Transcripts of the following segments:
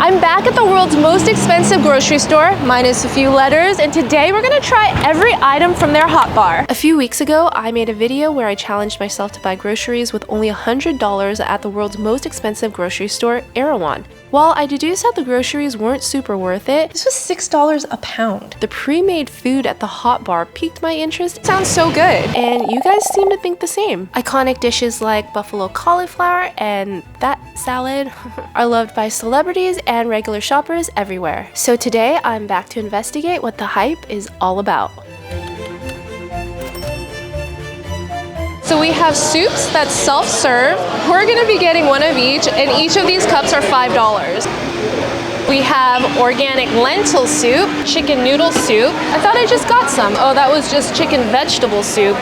I'm back at the world's most expensive grocery store, minus a few letters, and today we're gonna try every item from their hot bar. A few weeks ago, I made a video where I challenged myself to buy groceries with only $100 at the world's most expensive grocery store, Erewhon. While I deduced that the groceries weren't super worth it, this was $6 a pound. The pre-made food at the hot bar piqued my interest. It sounds so good, and you guys seem to think the same. Iconic dishes like buffalo cauliflower and that salad are loved by celebrities and regular shoppers everywhere. So today, I'm back to investigate what the hype is all about. So we have soups that's self-serve. We're gonna be getting one of each, and each of these cups are $5. We have organic lentil soup, chicken noodle soup. I thought I just got some. Oh, that was just chicken vegetable soup.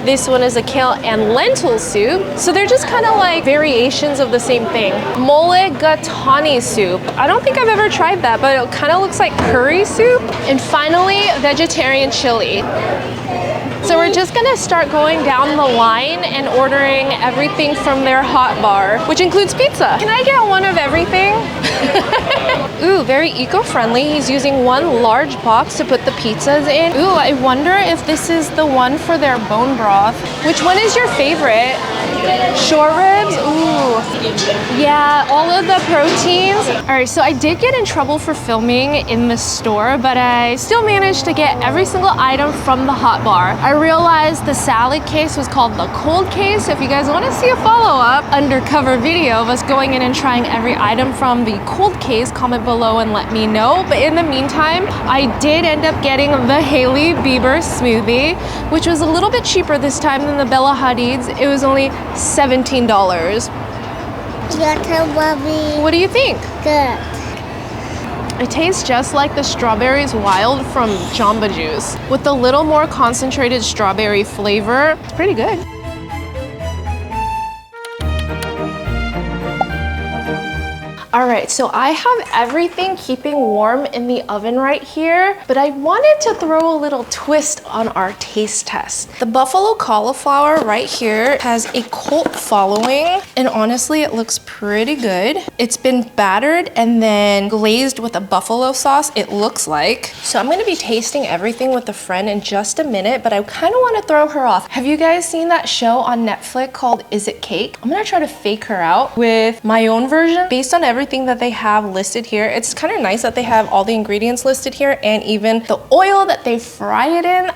This one is a kale and lentil soup. So they're just kind of like variations of the same thing. Mulligatawny soup. I don't think I've ever tried that, but it kind of looks like curry soup. And finally, vegetarian chili. So we're just gonna start going down the line and ordering everything from their hot bar, which includes pizza. Can I get one of everything? Ooh, very eco-friendly. He's using one large box to put the pizzas in. Ooh, I wonder if this is the one for their bone broth. Which one is your favorite? Short ribs? Ooh. Yeah, all of the proteins. All right, so I did get in trouble for filming in the store, but I still managed to get every single item from the hot bar. I realized the salad case was called the cold case. If you guys want to see a follow-up undercover video of us going in and trying every item from the cold case, comment below and let me know. But in the meantime, I did end up getting the Hailey Bieber smoothie, which was a little bit cheaper this time than the Bella Hadid's. It was only $17. What do you think? Good. It tastes just like the Strawberries Wild from Jamba Juice with a little more concentrated strawberry flavor. It's pretty good. All right, so I have everything keeping warm in the oven right here, but I wanted to throw a little twist on our taste test. The buffalo cauliflower right here has a cult following, and honestly, it looks pretty good. It's been battered and then glazed with a buffalo sauce, it looks like. So I'm gonna be tasting everything with a friend in just a minute, but I kind of want to throw her off. Have you guys seen that show on Netflix called Is It Cake? I'm gonna try to fake her out with my own version based on everything that they have listed here. It's kind of nice that they have all the ingredients listed here and even the oil that they fry it in.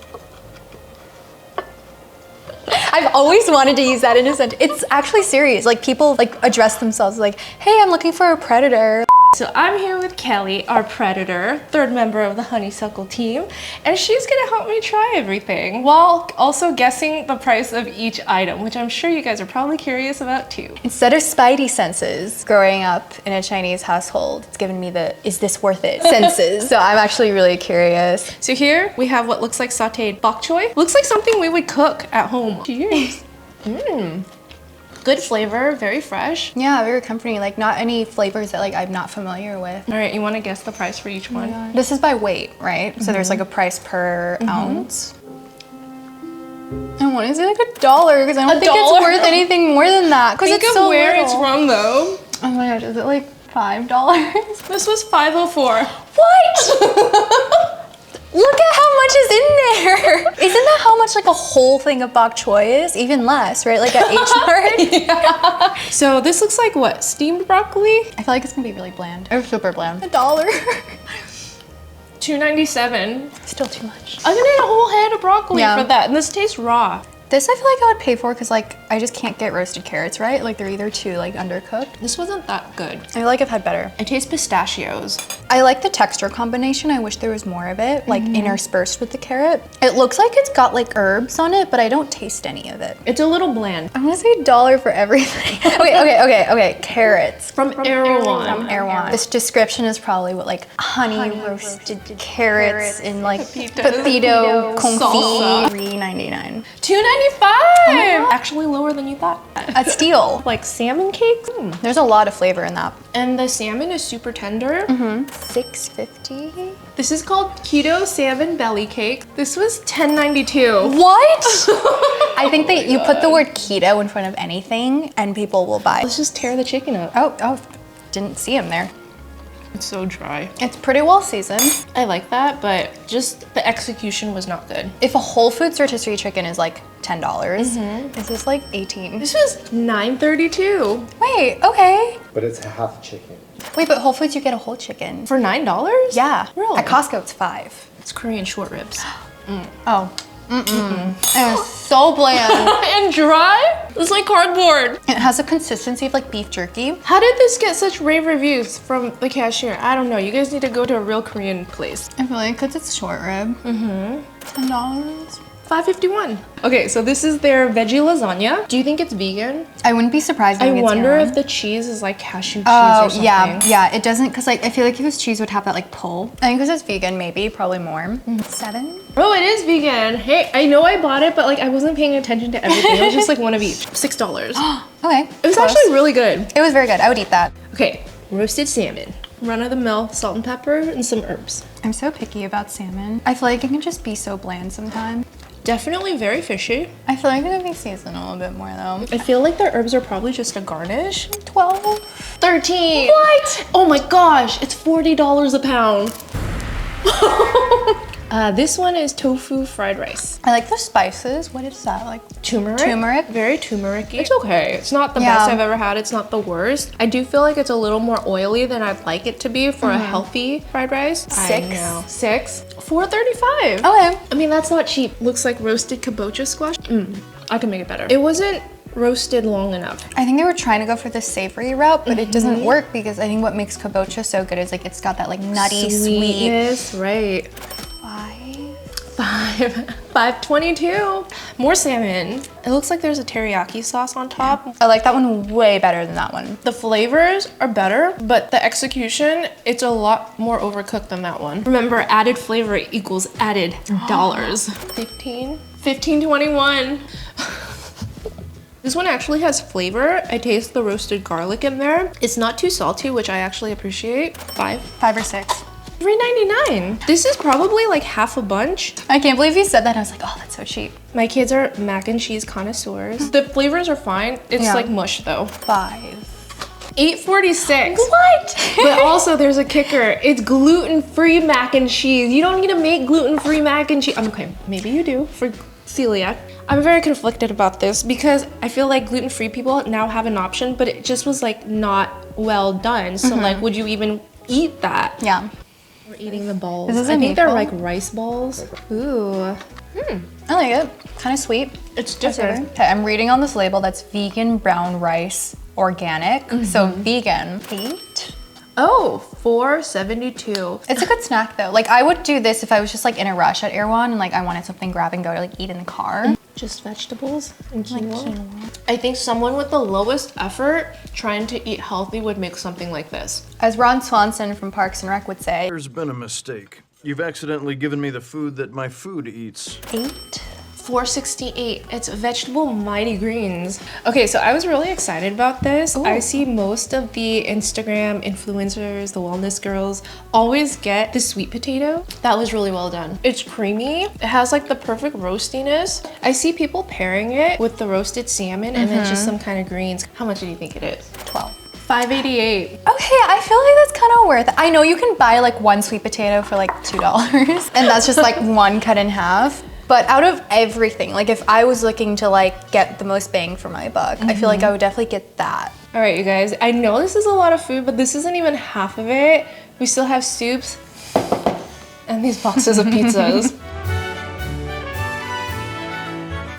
I've always wanted to use that in a sentence. It's actually serious. Like people like address themselves like, hey, I'm looking for a predator. So I'm here with Kelly, our predator, third member of the Honeysuckle team, and she's gonna help me try everything while also guessing the price of each item, which I'm sure you guys are probably curious about too. Instead of spidey senses, growing up in a Chinese household, it's given me the is this worth it senses. So I'm actually really curious. So here we have what looks like sauteed bok choy. Looks like something we would cook at home. Cheers. Good flavor, very fresh. Yeah, very comforting. Like not any flavors that like I'm not familiar with. All right, you want to guess the price for each one? This is by weight, right? So there's like a price per ounce. And what is it, like $1? Because I don't think it's worth anything more than that. Because it's so where little. it's from though. Oh my gosh, is it like $5? This was $5.04. What? Look at how much is in there. Isn't that how much like a whole thing of bok choy is? Even less, right? Like at H-Mart? Yeah. So this looks like what? Steamed broccoli? I feel like it's gonna be really bland. Or super bland. $1. $2.97. Still too much. I'm gonna eat a whole head of broccoli for that, and this tastes raw. This I feel like I would pay for because like I just can't get roasted carrots, right? Like they're either too like undercooked. This wasn't that good. I feel like I've had better. I taste pistachios. I like the texture combination. I wish there was more of it, like interspersed with the carrot. It looks like it's got like herbs on it, but I don't taste any of it. It's a little bland. I'm gonna say $1 for everything. Okay. Carrots. From Erewhon. From Erewhon. This description is probably what like honey roasted carrots in like potato confit. $3.99. $2.95. Oh, actually lower than you thought. A steal. Like salmon cakes. There's a lot of flavor in that. And the salmon is super tender. $6.50. This is called keto salmon belly cake. This was $10.92. What? I think that you put the word keto in front of anything and people will buy. Let's just tear the chicken up. Oh. didn't see them there. It's so dry. It's pretty well seasoned. I like that, but just the execution was not good. If a Whole Foods rotisserie chicken is like $10, this is like 18. This was $9.32. Wait, okay. But it's half chicken. Wait, but Whole Foods you get a whole chicken. For $9? Yeah. Really? At Costco it's $5. It's Korean short ribs. Oh. It was so bland. And dry? It's like cardboard. It has a consistency of like beef jerky. How did this get such rave reviews from the cashier? I don't know. You guys need to go to a real Korean place. I feel like because it's short rib. $10. $5.51. Okay, so this is their veggie lasagna. Do you think it's vegan? I wouldn't be surprised. I wonder if the cheese is like cashew cheese or something. yeah. It doesn't, because like I feel like if it was cheese, it would have that like pull. I think because it's vegan, maybe, probably more. 7. Oh, it is vegan. Hey, I know I bought it, but like I wasn't paying attention to everything. It was just like one of each. $6. Okay. It was actually really good. It was very good. I would eat that. Okay, roasted salmon. Run of the mill, salt and pepper, and some herbs. I'm so picky about salmon. I feel like it can just be so bland sometimes. Definitely very fishy. I feel like it could be seasoned a little bit more though. I feel like the herbs are probably just a garnish. 12. 13. What? Oh my gosh, it's $40 a pound. This one is tofu fried rice. I like the spices. What is that? Like Turmeric? Turmeric? Very turmeric-y. It's okay. It's not the best I've ever had. It's not the worst. I do feel like it's a little more oily than I'd like it to be for a healthy fried rice. 6. I know. 6. $4.35. Okay. I mean, that's not cheap. Looks like roasted kabocha squash. I can make it better. It wasn't roasted long enough. I think they were trying to go for the savory route, but it doesn't work because I think what makes kabocha so good is like it's got that like nutty, Sweetness, right. 5.22. More salmon. It looks like there's a teriyaki sauce on top. I like that one way better than that one. The flavors are better, but the execution, it's a lot more overcooked than that one. Remember, added flavor equals added dollars. 15.21. This one actually has flavor. I taste the roasted garlic in there. It's not too salty, which I actually appreciate. 5 or 6. $3.99. This is probably like half a bunch. I can't believe you said that. I was like, oh, that's so cheap. My kids are mac and cheese connoisseurs. The flavors are fine. It's like mush though. 5. $8.46. What? But also there's a kicker. It's gluten-free mac and cheese. You don't need to make gluten-free mac and cheese. Okay, maybe you do for celiac. I'm very conflicted about this because I feel like gluten-free people now have an option, but it just was like not well done. So like, would you even eat that? Yeah. We're eating the balls. This is I think they're meatball. like rice balls. Ooh. I like it. Kind of sweet. It's different. Okay, I'm reading on this label that's vegan brown rice, organic. So vegan. 8. Oh, $4.72. It's a good snack though. Like I would do this if I was just like in a rush at Erewhon and like I wanted something grab and go to like eat in the car. Just vegetables and quinoa. Like quinoa. I think someone with the lowest effort trying to eat healthy would make something like this. As Ron Swanson from Parks and Rec would say, There's been a mistake. You've accidentally given me the food that my food eats. 8. $4.68. It's vegetable mighty greens. Okay, so I was really excited about this. I see most of the Instagram influencers, the wellness girls, always get the sweet potato. That was really well done. It's creamy. It has like the perfect roastiness. I see people pairing it with the roasted salmon and then just some kind of greens. How much do you think it is? 12. $5.88. Okay, I feel like that's kind of worth it. I know you can buy like one sweet potato for like $2 and that's just like one cut in half. But out of everything, like if I was looking to like get the most bang for my buck, I feel like I would definitely get that. All right, you guys, I know this is a lot of food, but this isn't even half of it. We still have soups and these boxes of pizzas.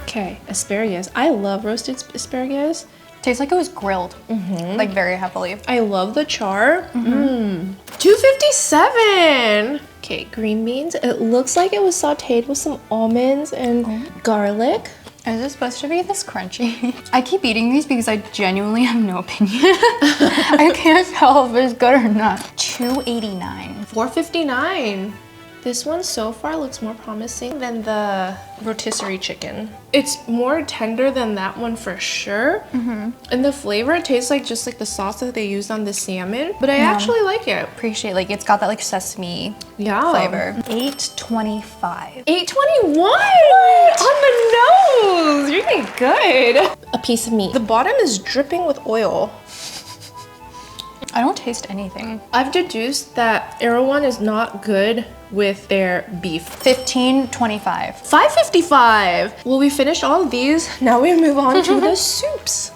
Okay, asparagus. I love roasted asparagus. Tastes like it was grilled, like very heavily. I love the char. $2.57. Okay, green beans. It looks like it was sauteed with some almonds and garlic. Is it supposed to be this crunchy? I keep eating these because I genuinely have no opinion. I can't tell if it's good or not. $2.89. $4.59. This one so far looks more promising than the rotisserie chicken. It's more tender than that one for sure. And the flavor tastes like just like the sauce that they used on the salmon, but I actually like it. Appreciate like it's got that like sesame flavor. $8.25. $8.21 on the nose. You're getting good. A piece of meat. The bottom is dripping with oil. I don't taste anything. I've deduced that Erewhon is not good with their beef. $15.25. $5.55. Well, we finished all of these. Now we move on to the soups.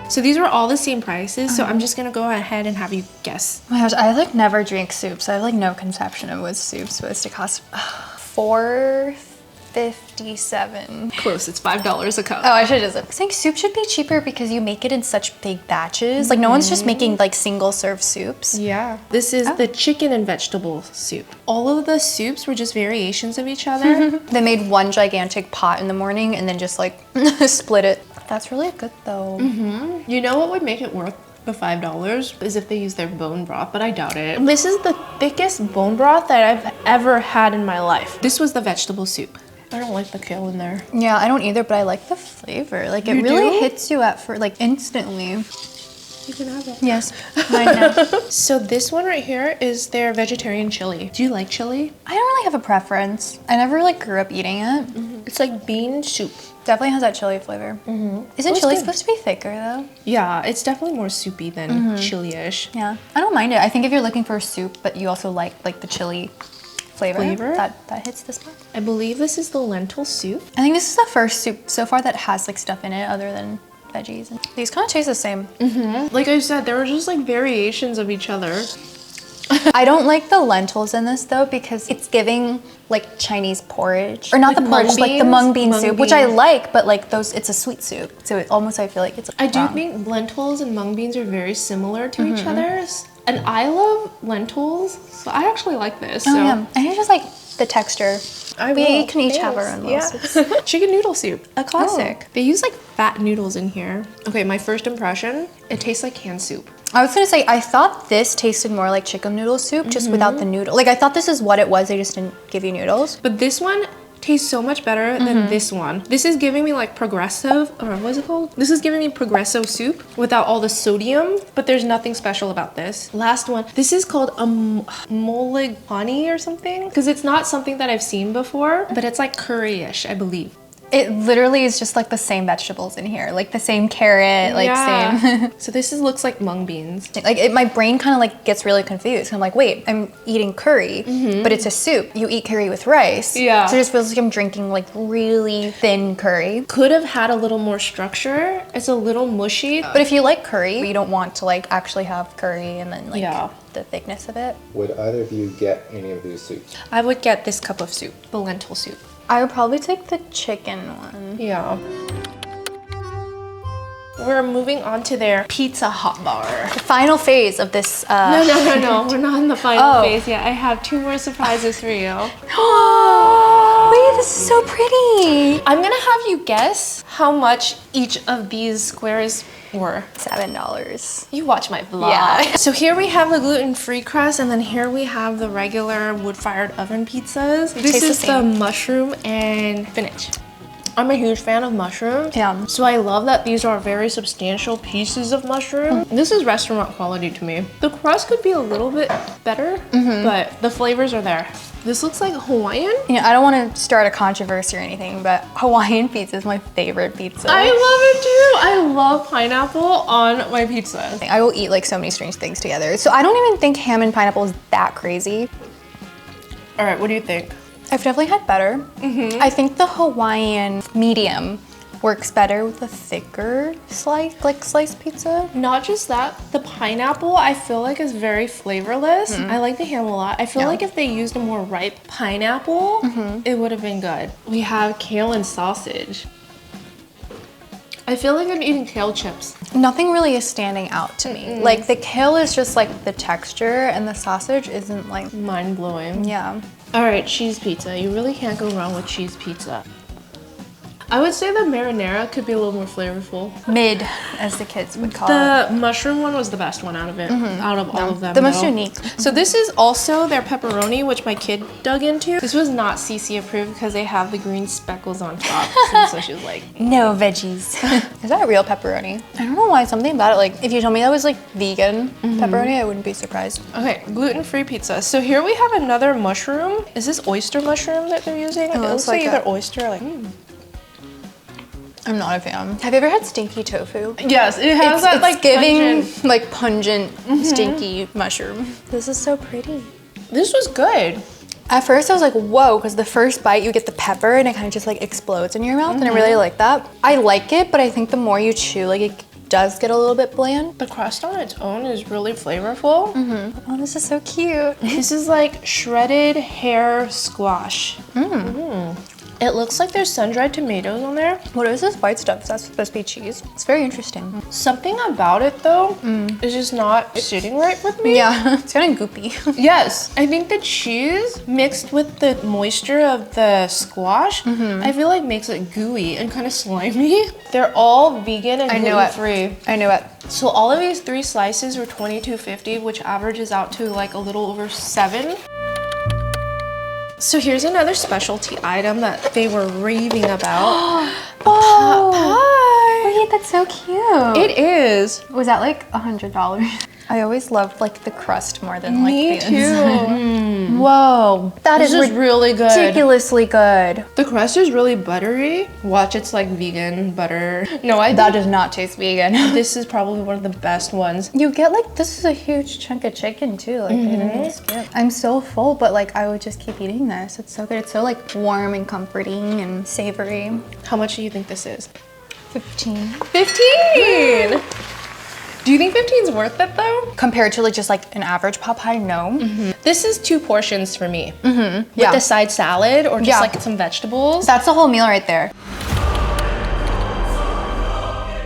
So these were all the same prices, so I'm just gonna go ahead and have you guess. Oh my gosh, I like never drink soups. I have like no conception of what soup's supposed to cost. $4.57. Close, it's $5 a cup. Oh, I should just I think soup should be cheaper because you make it in such big batches. Like no one's just making like single serve soups. Yeah. This is the chicken and vegetable soup. All of the soups were just variations of each other. They made one gigantic pot in the morning and then just like split it. That's really good though. You know what would make it worth the $5 is if they use their bone broth, but I doubt it. This is the thickest bone broth that I've ever had in my life. This was the vegetable soup. I don't like the kale in there. Yeah, I don't either, but I like the flavor. Like it You really do? hits you at first, like instantly. You can have it. Yes, mine now. So this one right here is their vegetarian chili. Do you like chili? I don't really have a preference. I never like grew up eating it. It's like bean soup. Definitely has that chili flavor. Isn't That's chili good. supposed to be thicker though? Yeah, it's definitely more soupy than chili-ish. Yeah, I don't mind it. I think if you're looking for a soup, but you also like the chili flavor? That hits the spot. I believe this is the lentil soup. I think this is the first soup so far that has like stuff in it other than veggies. These kind of taste the same. Like I said, there were just like variations of each other. I don't like the lentils in this though because it's giving like Chinese porridge. Or not Like the porridge, mung like the beans? mung bean Mung soup, which I beans. like, but like it's a sweet soup. So it almost I feel like it's I do wrong. think lentils and mung beans are very similar to each other's. And I love lentils, so I actually like this. Oh so. yeah, I think it's just like the texture. We can each have our own little soups. Yeah. Chicken noodle soup, a classic. They use like fat noodles in here. Okay, my first impression, it tastes like canned soup. I was gonna say, I thought this tasted more like chicken noodle soup, just without the noodle. Like, I thought this is what it was, they just didn't give you noodles. But this one tastes so much better than this one. This is giving me like progressive, or what is it called? This is giving me progresso soup without all the sodium, but there's nothing special about this. Last one, this is called a mulligatawny or something, because it's not something that I've seen before, but it's like curry-ish, I believe. It literally is just like the same vegetables in here, like the same carrot, like same. So this looks like mung beans. Like, my brain kind of like gets really confused. I'm like, wait, I'm eating curry, but it's a soup. You eat curry with rice. Yeah. So it just feels like I'm drinking like really thin curry. Could have had a little more structure. It's a little mushy. But if you like curry, you don't want to like actually have curry and then like Yeah. the thickness of it. Would either of you get any of these soups? I would get this cup of soup, the lentil soup. I would probably take the chicken one. Yeah. We're moving on to their pizza hot bar. The final phase of this. No, we're not in the final Oh. phase yet. I have 2 more surprises for you. Wait, this is so pretty. I'm gonna have you guess how much each of these squares were. $7. You watch my vlog. Yeah. So here we have the gluten-free crust, and then here we have the regular wood-fired oven pizzas. This tastes the is the same. mushroom and spinach. I'm a huge fan of mushroom. Yeah. So I love that these are very substantial pieces of mushroom. This is restaurant quality to me. The crust could be a little bit better, but the flavors are there. This looks like Hawaiian. You know, I don't want to start a controversy or anything, but Hawaiian pizza is my favorite pizza. I love it too. I love pineapple on my pizza. I will eat like so many strange things together. So I don't even think ham and pineapple is that crazy. All right, what do you think? I've definitely had better. I think the Hawaiian medium works better with a thicker sliced pizza. Not just that, the pineapple I feel like is very flavorless. I like the ham a lot. I feel like if they used a more ripe pineapple, it would have been good. We have kale and sausage. I feel like I'm eating kale chips. Nothing really is standing out to me. Like the kale is just like the texture and the sausage isn't like, Mind blowing. yeah. All right, cheese pizza. You really can't go wrong with cheese pizza. I would say the marinara could be a little more flavorful. Mid, as the kids would call it. The mushroom one was the best one out of it, out of all of them. The most though. unique. So this is also their pepperoni, which my kid dug into. This was not CC approved because they have the green speckles on top. So she was like, No veggies. Is that a real pepperoni? I don't know why, something about it, like, if you told me that was like vegan pepperoni, I wouldn't be surprised. okay, gluten-free pizza. So here we have another mushroom. Is this oyster mushroom that they're using? It looks like like either a- oyster or like, I'm not a fan. Have you ever had stinky tofu? Yes, it has that like giving pungent. like pungent stinky mushroom. This is so pretty. This was good. At first I was like, whoa, because the first bite you get the pepper and it kind of just like explodes in your mouth and I really like that. I like it, but I think the more you chew, like it does get a little bit bland. The crust on its own is really flavorful. Oh, this is so cute. This is like shredded hair squash. It looks like there's sun-dried tomatoes on there. What is this white stuff? That's supposed to be cheese. It's very interesting. Something about it though is just not sitting right with me. Yeah, it's kind of goopy. Yes, I think the cheese mixed with the moisture of the squash, I feel like makes it gooey and kind of slimy. They're all vegan and gluten-free. I knew it. So all of these 3 slices were $22.50, which averages out to like a little over $7. So here's another specialty item that they were raving about. Oh, wait, that's so cute. It is. Was that like $100? I always loved like the crust more than like Me the too. inside. Whoa, that This is really good. ridiculously good. The crust is really buttery. Watch, it's like vegan butter. No, That does not taste vegan. this is probably one of the best ones. You get like, this is a huge chunk of chicken too. Like I didn't even skip. I'm so full, but like I would just keep eating this. It's so good. It's so like warm and comforting and savory. How much do you think this is? 15. 15! Do you think 15 is worth it though? Compared to like just like an average pot pie, no. This is 2 portions for me. With Yeah. the side salad or just Yeah. like some vegetables. That's the whole meal right there.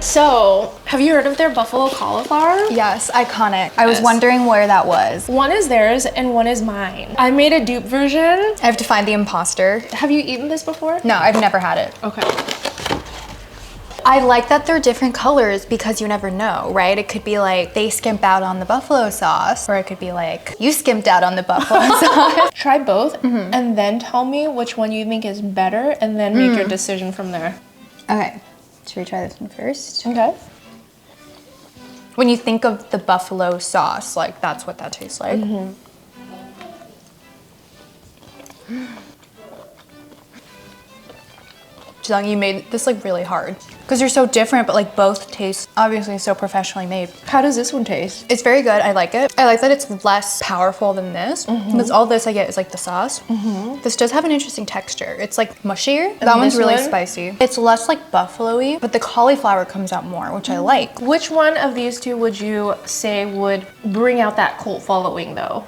So, have you heard of their buffalo cauliflower? Yes, iconic. I was Yes. wondering where that was. One is theirs and one is mine. I made a dupe version. I have to find the imposter. Have you eaten this before? No, I've never had it. Okay. I like that they're different colors because you never know, right? It could be like they skimp out on the buffalo sauce, or it could be like you skimped out on the buffalo sauce. Try both and then tell me which one you think is better and then make your decision from there. Okay, should we try this one first? Okay. When you think of the buffalo sauce, like that's what that tastes like. Jung, you made this like really hard because you're so different, but like both taste obviously so professionally made. How does this one taste? It's very good. I like it. I like that it's less powerful than this. Because all this I get is like the sauce. This does have an interesting texture. It's like mushier. That one's this really one? spicy. It's less like buffalo-y, but the cauliflower comes out more, which I like. Which one of these 2 would you say would bring out that cult following though?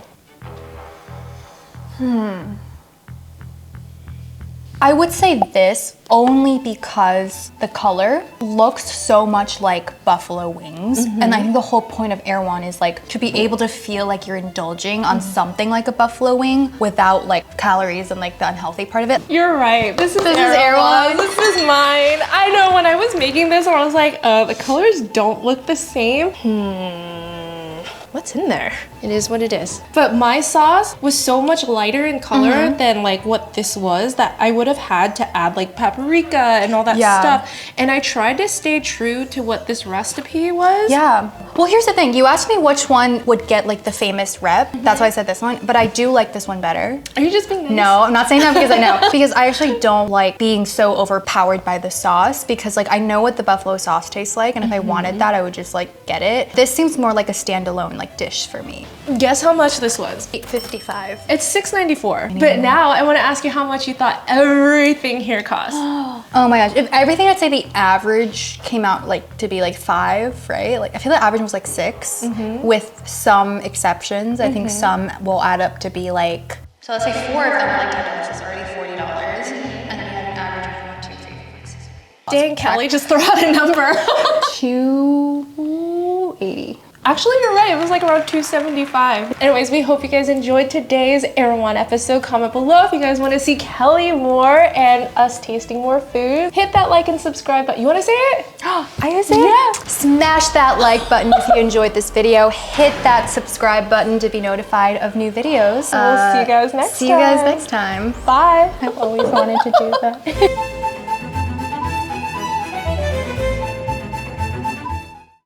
I would say this only because the color looks so much like buffalo wings. And I think the whole point of Erewhon is like to be able to feel like you're indulging on something like a buffalo wing without like calories and like the unhealthy part of it. You're right. This is Erewhon. This is mine. I know when I was making this, I was like, the colors don't look the same. What's in there? It is what it is. But my sauce was so much lighter in color than like what this was that I would have had to add like paprika and all that stuff. And I tried to stay true to what this recipe was. Yeah. Well, here's the thing. You asked me which one would get like the famous rep. That's why I said this one. But I do like this one better. Are you just being nice? No, I'm not saying that because I know. Because I actually don't like being so overpowered by the sauce because like I know what the buffalo sauce tastes like. And if I wanted that, I would just like get it. This seems more like a standalone like dish for me. Guess how much this was? $8.55. It's $6.94. But now I want to ask you how much you thought everything here cost. Oh my gosh. If everything, I'd say the average came out like to be like 5, right? Like I feel the average was like 6 with some exceptions. I think some will add up to be like, so let's say 4 of them are like $10. It's already $40. And then we had an average of 1, 2, 3, 4, 6. Dang, Kelly, just throw out a number. 280. Actually, you're right. It was like around $2.75. Anyways, we hope you guys enjoyed today's Erewhon episode. Comment below if you guys want to see Kelly more and us tasting more food. Hit that like and subscribe button. You want to say it? I gotta say it? Smash that like button if you enjoyed this video. Hit that subscribe button to be notified of new videos. We'll see you guys next time. See you guys next time. Bye. I've always wanted to do that.